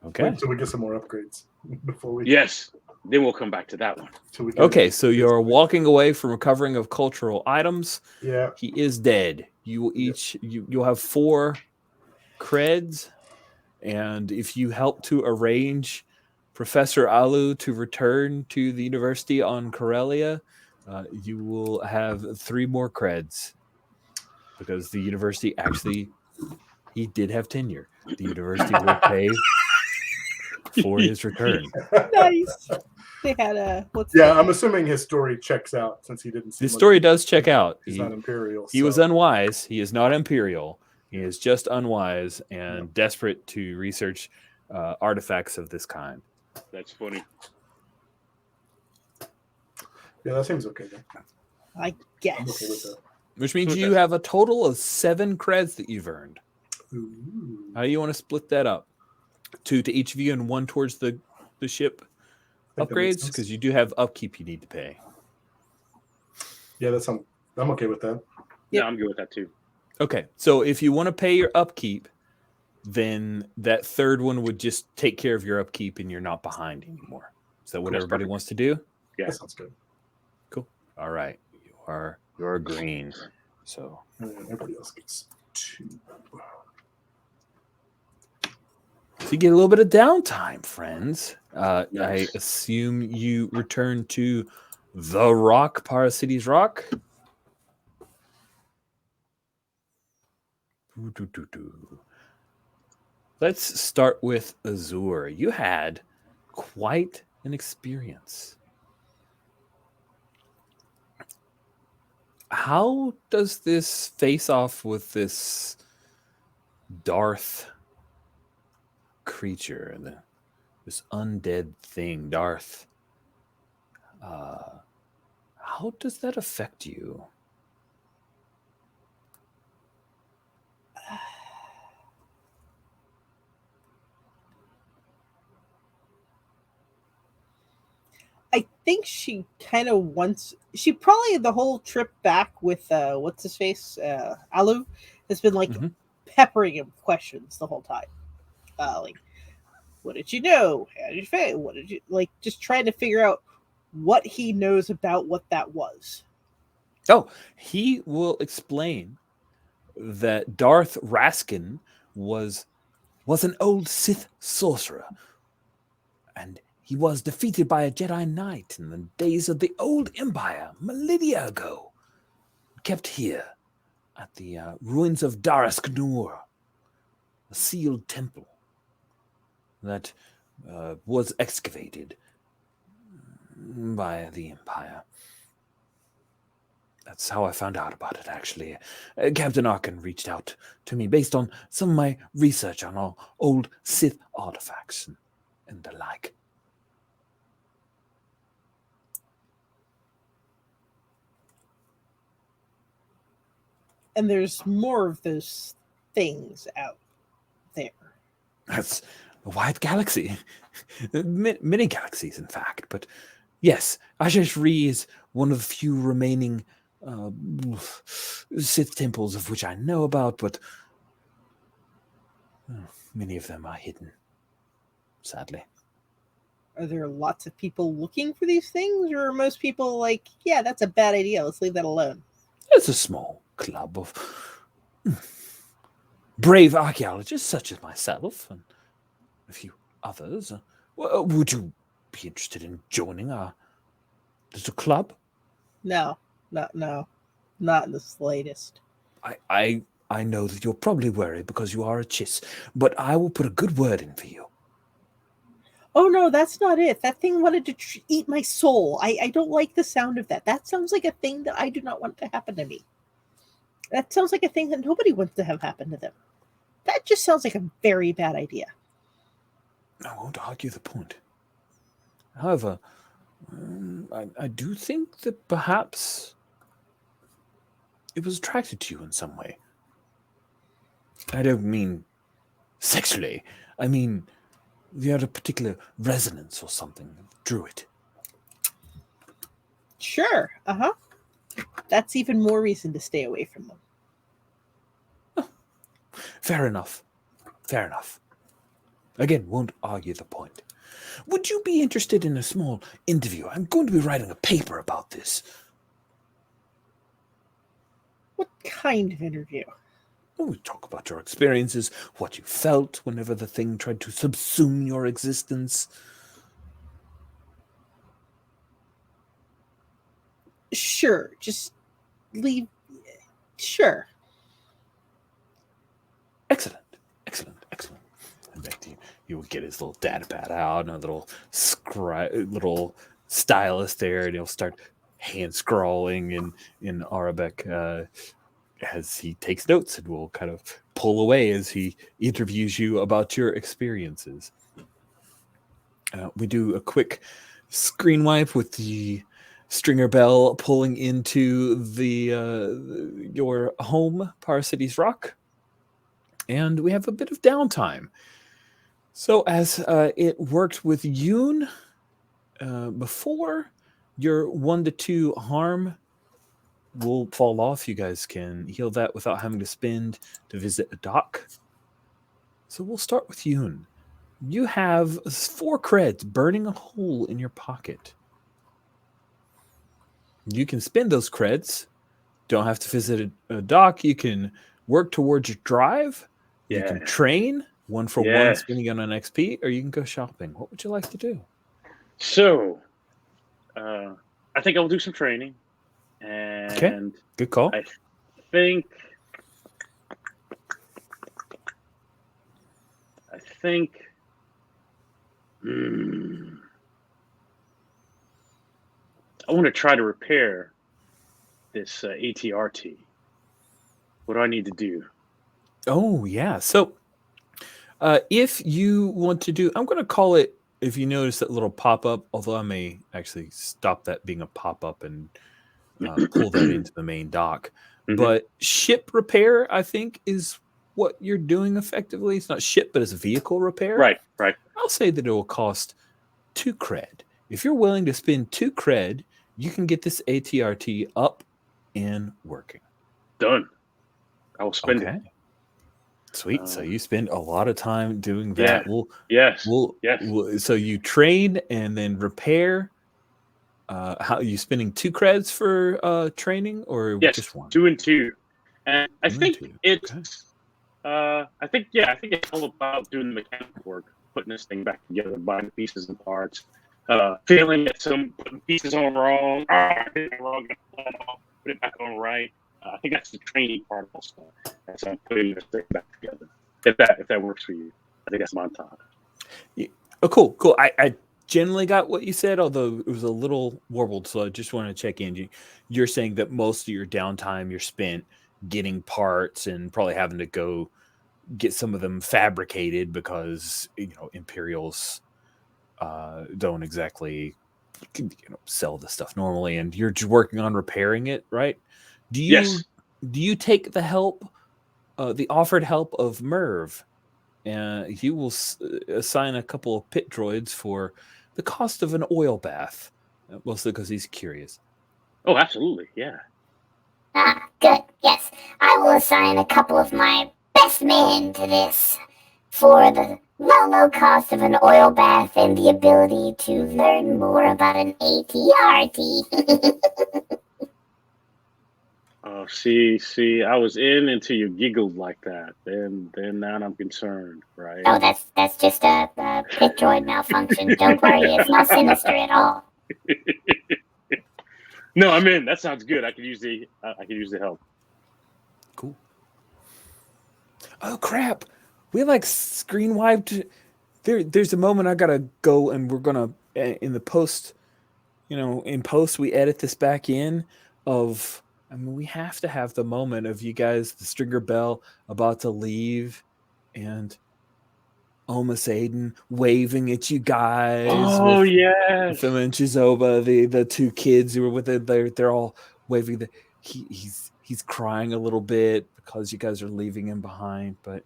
Okay. Wait until we get some more upgrades before we. Yes. Then we'll come back to that one. Till we get Okay, so you're walking away from recovering of cultural items. Yeah. He is dead. You will each you'll have 4 creds, and if you help to arrange Professor Alu to return to the university on Corellia, you will have 3 more creds because the university actually he did have tenure. The university will pay for his return. Nice. They had a Yeah, I'm assuming his story checks out since he didn't. His story does check out. He's not imperial. He was so- unwise. He is not imperial. He is just unwise and desperate to research artifacts of this kind. That's funny. Yeah, that seems okay. Then. I I'm okay with guess. that. Which means you have a total of 7 creds that you've earned. Ooh. How do you want to split that up? 2 to each of you and 1 towards the ship I think that makes upgrades? sense. Because you do have upkeep you need to pay. Yeah, I'm okay with that. Yep. Yeah, I'm good with that too. Okay, so if you want to pay your upkeep, then that third one would just take care of your upkeep and you're not behind anymore. Is that what Cool, everybody perfect. wants to do? Yeah. That sounds good. All right. You're green. So And then everybody else gets 2. you get a little bit of downtime, friends. I Nice. assume you return to the Rock, Paraciti's Rock. Let's start with Azure. You had quite an experience. How does this face off with this Darth creature, this undead thing, Darth? How does that affect you? I think she kind of wants. She probably the whole trip back with what's his face, Alu, has been like Mhm. peppering him with questions the whole time. Like, what did you know? How did you fail? What did you like? Just trying to figure out what he knows about what that was. Oh, he will explain that Darth Raskin was an old Sith sorcerer, and he was defeated by a Jedi Knight in the days of the old Empire, millennia ago. Kept here at the ruins of Darask Nur, a sealed temple that was excavated by the Empire. That's how I found out about it, actually. Captain Arkin reached out to me based on some of my research on all old Sith artifacts and the like. And there's more of those things out there. That's a wide galaxy. Many galaxies, in fact. But yes, Ashish Ri is one of the few remaining Sith temples of which I know about, but many of them are hidden, sadly. Are there lots of people looking for these things, or are most people like, yeah, that's a bad idea, let's leave that alone? It's a small club of brave archaeologists such as myself and a few others. Would you be interested in joining our little club? No, not in the slightest. I know that you're probably worried because you are a Chiss, but I will put a good word in for you. Oh no, that's not it. That thing wanted to eat my soul. I don't like the sound of that. That sounds like a thing that I do not want to happen to me. That sounds like a thing that nobody wants to have happen to them. That just sounds like a very bad idea. I won't argue the point. However, I do think that perhaps it was attracted to you in some way. I don't mean sexually. I mean, you had a particular resonance or something that drew it. Sure. That's even more reason to stay away from them. Fair enough. Fair enough. Again, won't argue the point. Would you be interested in a small interview? I'm going to be writing a paper about this. What kind of interview? We talk about your experiences, what you felt whenever the thing tried to subsume your existence. Sure. Just leave. Sure. Excellent. And back to you. You will get his little data pad out and a little little stylus there, and he'll start hand scrawling in Arabic as he takes notes, and will kind of pull away as he interviews you about your experiences. We do a quick screen wipe with the Stringer Bell pulling into the your home, Parasites Rock, and we have a bit of downtime. So as it worked with Yoon before, your 1 to 2 harm will fall off. You guys can heal that without having to spend to visit a dock. So we'll start with Yoon. You have 4 creds burning a hole in your pocket. You can spend those creds. Don't have to visit a dock. You can work towards your drive. You can train 1 for 1, spending it on an XP, or you can go shopping. What would you like to do? So, I think I'll do some training. And okay, good call. I think I want to try to repair this ATRT. What do I need to do? Oh, yeah. So if you want to do, I'm going to call it, if you notice that little pop-up, although I may actually stop that being a pop-up and pull that into the main dock. Mm-hmm. But ship repair, I think, is what you're doing effectively. It's not ship, but it's vehicle repair. Right. I'll say that it will cost 2 cred. If you're willing to spend 2 cred, you can get this ATRT up and working. Done. I will spend it. Sweet. So you spend a lot of time doing that. Yes. So you train and then repair. How are you spending 2 creds for training or Yes, just 1? 2 and 2. And I 2 and think 2. it's Okay. I think it's all about doing the mechanical work, putting this thing back together, buying pieces and parts, failing at some, putting pieces on wrong. I did it wrong, put it back on right. I think that's the training part also. As I'm putting this thing back together. If that works for you, I think that's Montauk. Oh, cool. I generally got what you said, although it was a little warbled. So I just want to check in. You're saying that most of your downtime you're spent getting parts and probably having to go get some of them fabricated because Imperials don't exactly sell the stuff normally, and you're just working on repairing it, right? Do Yes. you take the help, the offered help of Merv? He will assign a couple of pit droids for the cost of an oil bath, mostly because he's curious. Oh, absolutely. Yeah. Ah, good. Yes, I will assign a couple of my best men to this for the low cost of an oil bath and the ability to learn more about an ATRT. Oh, see, I was in until you giggled like that. Then now I'm concerned, right? Oh, that's just a pit droid malfunction. Don't worry, it's not sinister at all. No, I'm in. That sounds good. I could use the help. Cool. Oh crap! We like screen wiped. There's a moment I gotta go, and we're gonna in the post. In post we edit this back in. We have to have the moment of you guys, the Stringer Bell about to leave, and Almas Aiden waving at you guys. Oh with yes. Phil and Chizoba, the 2 kids who were with it. They're all waving. He's crying a little bit because you guys are leaving him behind, but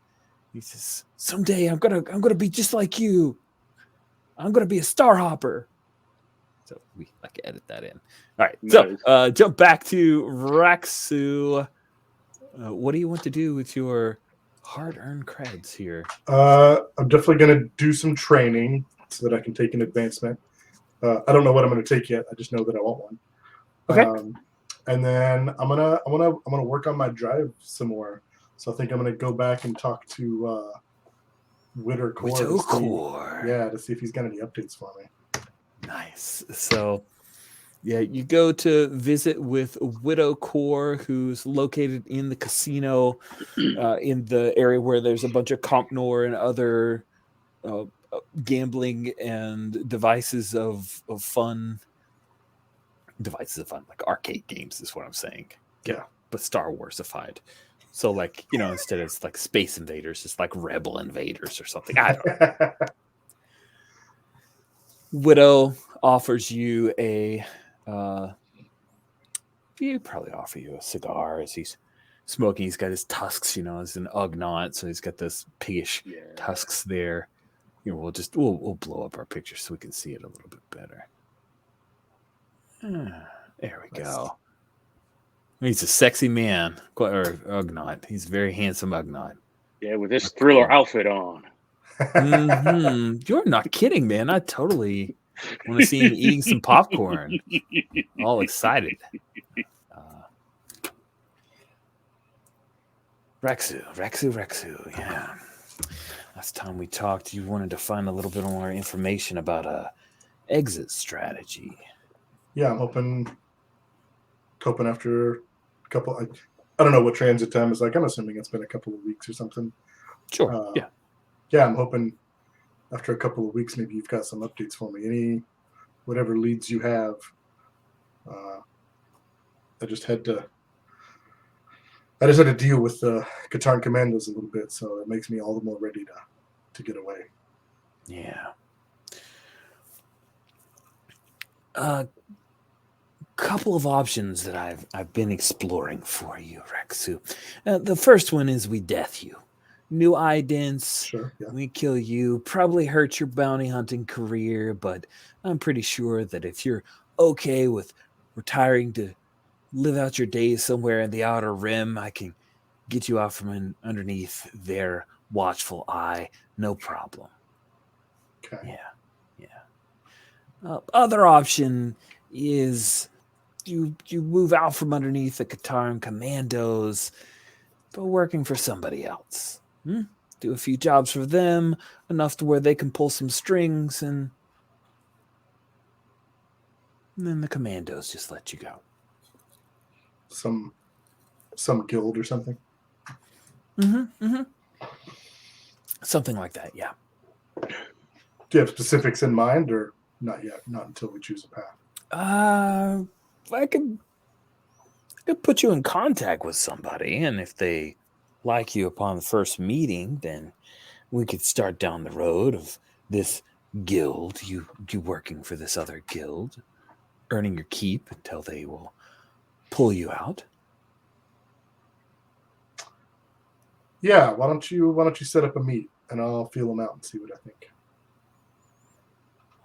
he says, "Someday I'm gonna be just like you. I'm gonna be a star hopper." So we edit that in. All right. Nice. So jump back to Raxu. What do you want to do with your hard-earned creds here? I'm definitely going to do some training so that I can take an advancement. I don't know what I'm going to take yet. I just know that I want one. Okay. And then I'm gonna work on my drive some more. So I think I'm gonna go back and talk to Witter Core. To see if he's got any updates for me. Nice. So, yeah, you go to visit with Widow Core, who's located in the casino, in the area where there's a bunch of Compnor and other gambling and devices of fun. Devices of fun, like arcade games, is what I'm saying. Yeah. But Star Warsified. So, instead of like Space Invaders, it's like Rebel Invaders or something. I don't know. Widow offers you he probably offer you a cigar as he's smoking. He's got his tusks, as an Ugnaught, so he's got this piggish tusks there. We'll blow up our picture so we can see it a little bit better. There we go. He's a sexy man, or Ugnaught. He's a very handsome Ugnaught. Yeah, with this thriller outfit on. Mm-hmm. You're not kidding, man. I totally want to see him eating some popcorn. All excited. Rexu. Yeah. Last time we talked, you wanted to find a little bit more information about a exit strategy. Yeah, I'm hoping after a couple. I don't know what transit time is like. I'm assuming it's been a couple of weeks or something. Sure. Yeah, I'm hoping after a couple of weeks, maybe you've got some updates for me. Whatever leads you have. I just had to deal with the Katarn Commandos a little bit, so it makes me all the more ready to get away. Yeah. Couple of options that I've been exploring for you, Rexu. The first one is we death you. New idents. Sure, yeah. We kill you. Probably hurt your bounty hunting career, but I'm pretty sure that if you're okay with retiring to live out your days somewhere in the Outer Rim, I can get you out from underneath their watchful eye. No problem. Okay. Yeah. Other option is you move out from underneath the Kataran commandos, but working for somebody else. Do a few jobs for them, enough to where they can pull some strings, and then the commandos just let you go. Some guild or something. Something like that, yeah. Do you have specifics in mind, or not yet? Not until we choose a path. I could put you in contact with somebody, and if they like you upon the first meeting, then we could start down the road of this guild, you working for this other guild, earning your keep until they will pull you out. Yeah, why don't you set up a meet, and I'll feel them out and see what I think.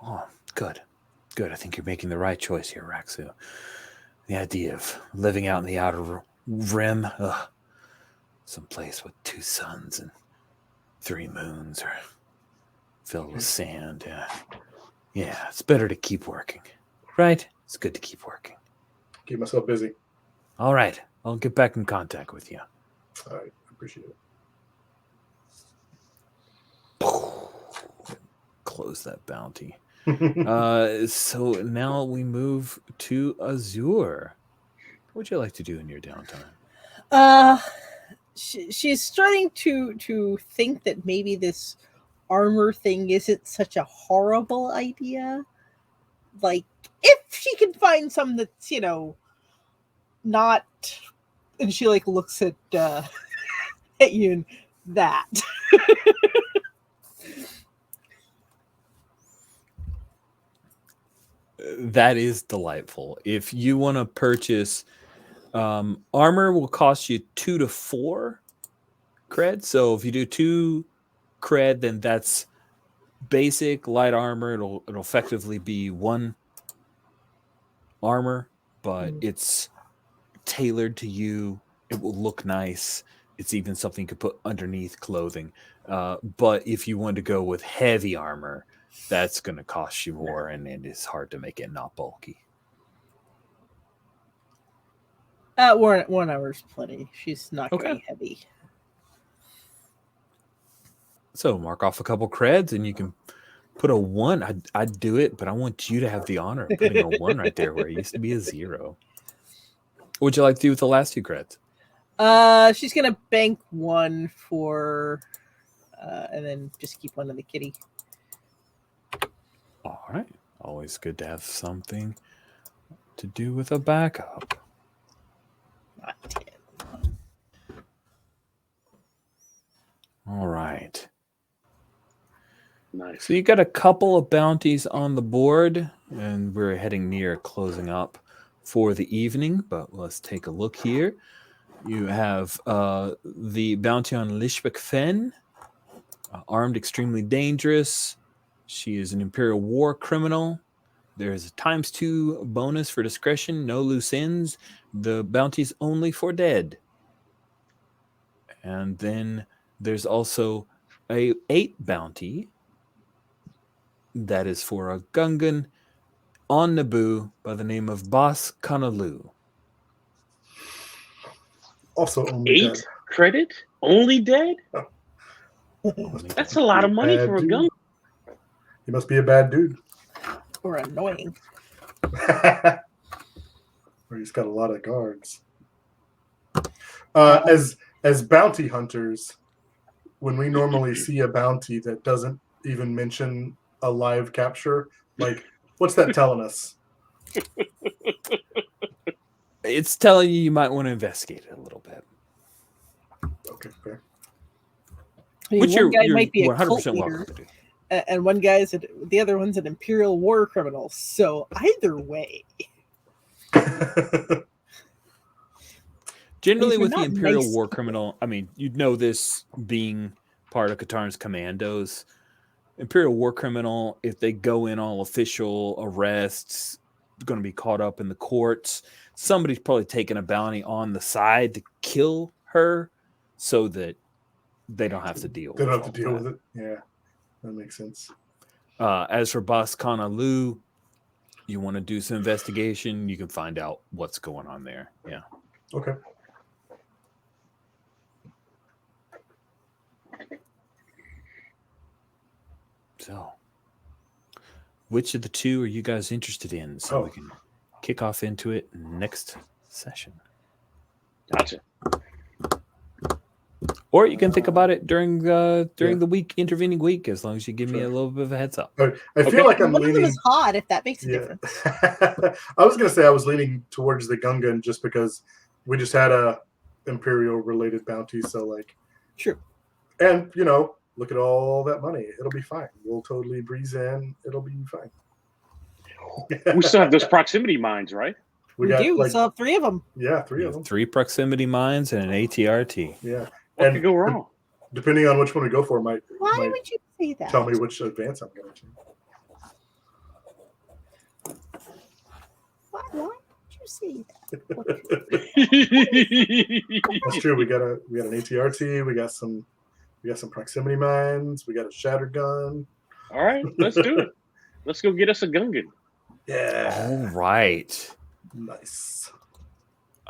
Oh, good. I think you're making the right choice here, Raxu. The idea of living out in the outer rim, someplace with 2 suns and 3 moons, or filled with sand. Yeah, it's better to keep working, right? It's good to keep working. Keep myself busy. All right, I'll get back in contact with you. All right, appreciate it. Close that bounty. So now we move to Azure. What would you like to do in your downtime? She's starting to think that maybe this armor thing isn't such a horrible idea. Like, if she can find some that's, not, and she like looks at at you and that. That is delightful. If you want to purchase armor, will cost you 2 to 4 cred. So if you do 2 cred, then that's basic light armor. It'll effectively be 1 armor, but it's tailored to you. It will look nice. It's even something you could put underneath clothing. But if you want to go with heavy armor, that's going to cost you more, and it is hard to make it not bulky. 1 hour's plenty. She's not going to be heavy. So mark off a couple creds, and you can put a 1. I'd do it, but I want you to have the honor of putting a 1 right there where it used to be a 0. What would you like to do with the last 2 creds? She's going to bank 1 for, and then just keep 1 in the kitty. All right. Always good to have something to do with a backup. Not 10. All right. Nice. So you got a couple of bounties on the board, and we're heading near closing up for the evening, but let's take a look here. You have the bounty on Lishbek Fen, armed, extremely dangerous. She is an Imperial War criminal. There's a ×2 bonus for discretion, no loose ends. The bounty's only for dead. And then there's also a 8 bounty that is for a Gungan on Naboo by the name of Bas Kanalu. Also, only 8 dead. credit? Only dead? That's a lot of money Bad for a dude. gun. He must be a bad dude. Or annoying. Or he's got a lot of guards. As bounty hunters, when we normally see a bounty that doesn't even mention a live capture, like, what's that telling us? It's telling you might want to investigate it a little bit. Okay, fair. I mean, Which one guy you're might be a 100% cult welcome leader, to do. and one guy's the other one's an Imperial War criminal. So either way, Generally, These are with the not Imperial nice War people. criminal, I mean, you'd know this being part of Katarn's commandos. Imperial War criminal, if they go in all official arrests, going to be caught up in the courts. Somebody's probably taking a bounty on the side to kill her so that they don't have to deal They with don't have to all deal that. with it. Yeah, that makes sense. As for Bas Kanalu, you want to do some investigation, you can find out what's going on there. Yeah. Okay. So, which of the two are you guys interested in? So we can kick off into it next session. Gotcha. Or you can think about it during the week, intervening week, as long as you give me a little bit of a heads up. I feel like I'm One of them leaning. is hot, if that makes a difference. I was gonna say I was leaning towards the Gungan just because we just had a Imperial related bounty, so like, True. and you know, look at all that money. It'll be fine. We'll totally breeze in. It'll be fine. We still have those proximity mines, right? We got, do. like, We still have 3 of them. yeah, 3 of them. 3 proximity mines and an ATRT. Yeah, What could go wrong? depending on which one we go for, might Why would you say that? tell me which advance I'm going to. Why would you say that? That's true. We got an ATRT. We got some proximity mines. We got a shatter gun. All right, let's do it. Let's go get us a Gungan. Yeah, All right. nice.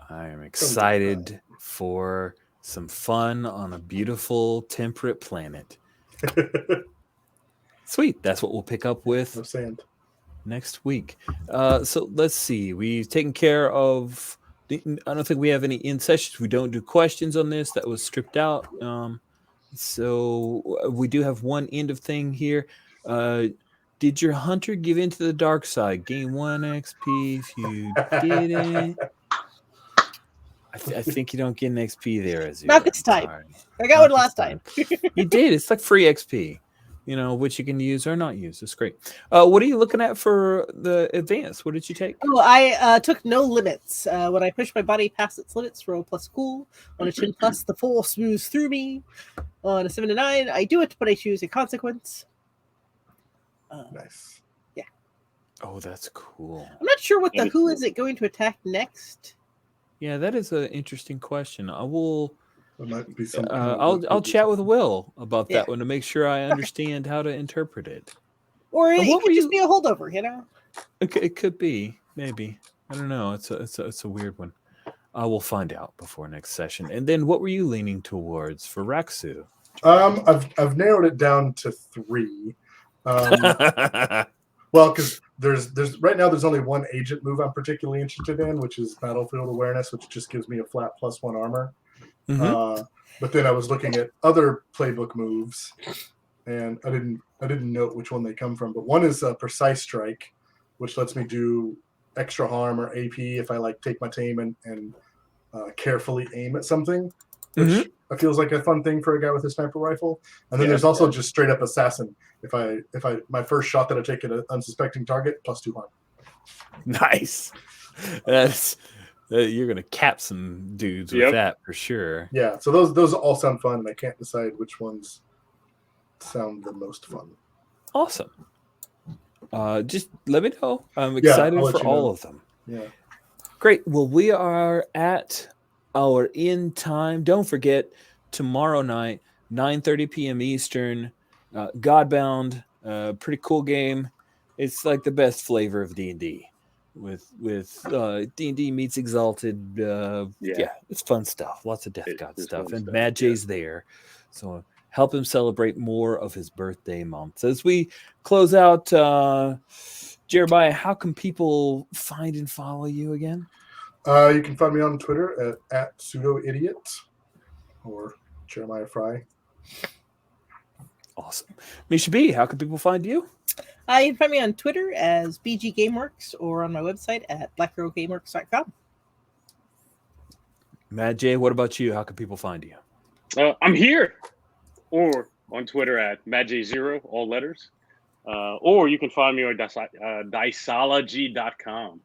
I am excited for some fun on a beautiful temperate planet. Sweet. That's what we'll pick up with No sand. next week. So let's see. We've taken care of. I don't think we have any in sessions. We don't do questions on this. That was stripped out. So we do have one end of thing here. Did your hunter give into the dark side? Gain 1 XP if you didn't. I think you don't get an XP there, as Not this time. I got one last time. You did. It's like free XP, which you can use or not use. It's great. What are you looking at for the advance? What did you take? Oh, I took no limits. When I push my body past its limits, roll plus cool. On a chin plus, the force moves through me. On a 7 to 9, I do it, but I choose a consequence. Nice. Oh, that's cool. I'm not sure what That the is who cool. is it going to attack next. Yeah, that is an interesting question. I will. There might be some. I'll chat with Will about that Yeah. one to make sure I understand how to interpret it. Or it what could were just you- be a holdover, It could be, maybe. I don't know. It's a weird one. I will find out before next session. And then, what were you leaning towards for Raksu? I've narrowed it down to 3. Well, because there's right now there's only one agent move I'm particularly interested in, which is battlefield awareness, which just gives me a flat +1 armor. Mhm. But then I was looking at other playbook moves, and I didn't note which one they come from. But one is a precise strike, which lets me do extra harm or AP if I like take my team and carefully aim at something, which feels like a fun thing for a guy with a sniper rifle. And then Yeah, there's also just straight up assassin. If I my first shot that I take at an unsuspecting target, +2 harm. Nice. That's you're gonna cap some dudes with Yep. that for sure. Yeah, so those all sound fun, and I can't decide which ones sound the most fun. Awesome. Just let me know. I'm Yeah, excited I'll let for you all know. of them. Yeah. Great. Well, we are at our end time. Don't forget, tomorrow night, 9:30 p.m. Eastern, Godbound, pretty cool game. It's like the best flavor of D&D. With D&D meets Exalted. Yeah, it's fun stuff. Lots of Death It God is stuff. fun And stuff, Mad yeah. J's there. So help him celebrate more of his birthday month. As we close out, Jeremiah, how can people find and follow you again? You can find me on Twitter at pseudoidiot or Jeremiah Fry. Awesome. Misha B, how can people find you? You can find me on Twitter as BG Gameworks or on my website at blackrowgameworks.com. Mad J, what about you? How can people find you? I'm here, or on Twitter at MadJ0, all letters. Or you can find me on Diceology.com.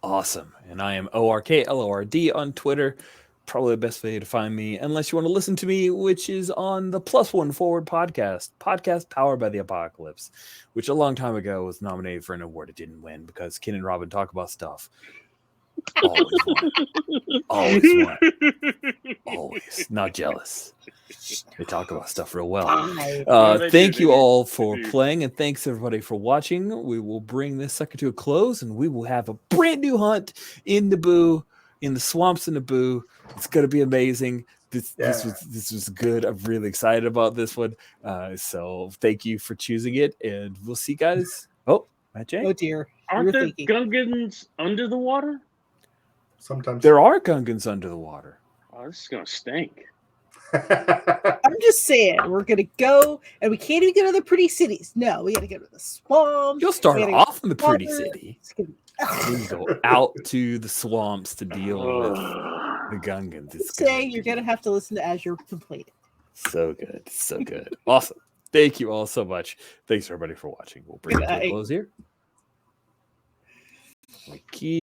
Awesome. And I am ORKLORD on Twitter. Probably the best way to find me, unless you want to listen to me, which is on the +1 Forward podcast powered by the Apocalypse, which a long time ago was nominated for an award. It didn't win because Ken and Robin talk about stuff. Always won. Always won. Always. Not jealous. They talk about stuff real well. Bye. They Thank do, you they do. all for They do. playing, and thanks everybody for watching. We will bring this sucker to a close, and we will have a brand new hunt in Naboo, in the swamps in Naboo. It's gonna be amazing. This was good. I'm really excited about this one. So thank you for choosing it, and we'll see you guys. Oh, Matt J. Oh dear. Aren't You're there thinking. Gungans under the water? Sometimes. There are Gungans under the water. Oh, this is gonna stink. I'm just saying, we're gonna go, and we can't even go to the pretty cities. No, we gotta go to the swamp. You'll start We gotta off in the go pretty water. city. It's gonna be- Then go out to the swamps to deal with Ugh. the Gungans. It's Say gonna you're be gonna have to listen to Azure complaining. so good. So good. Awesome. Thank you all so much. Thanks everybody for watching. We'll bring it to a Good close here. We keep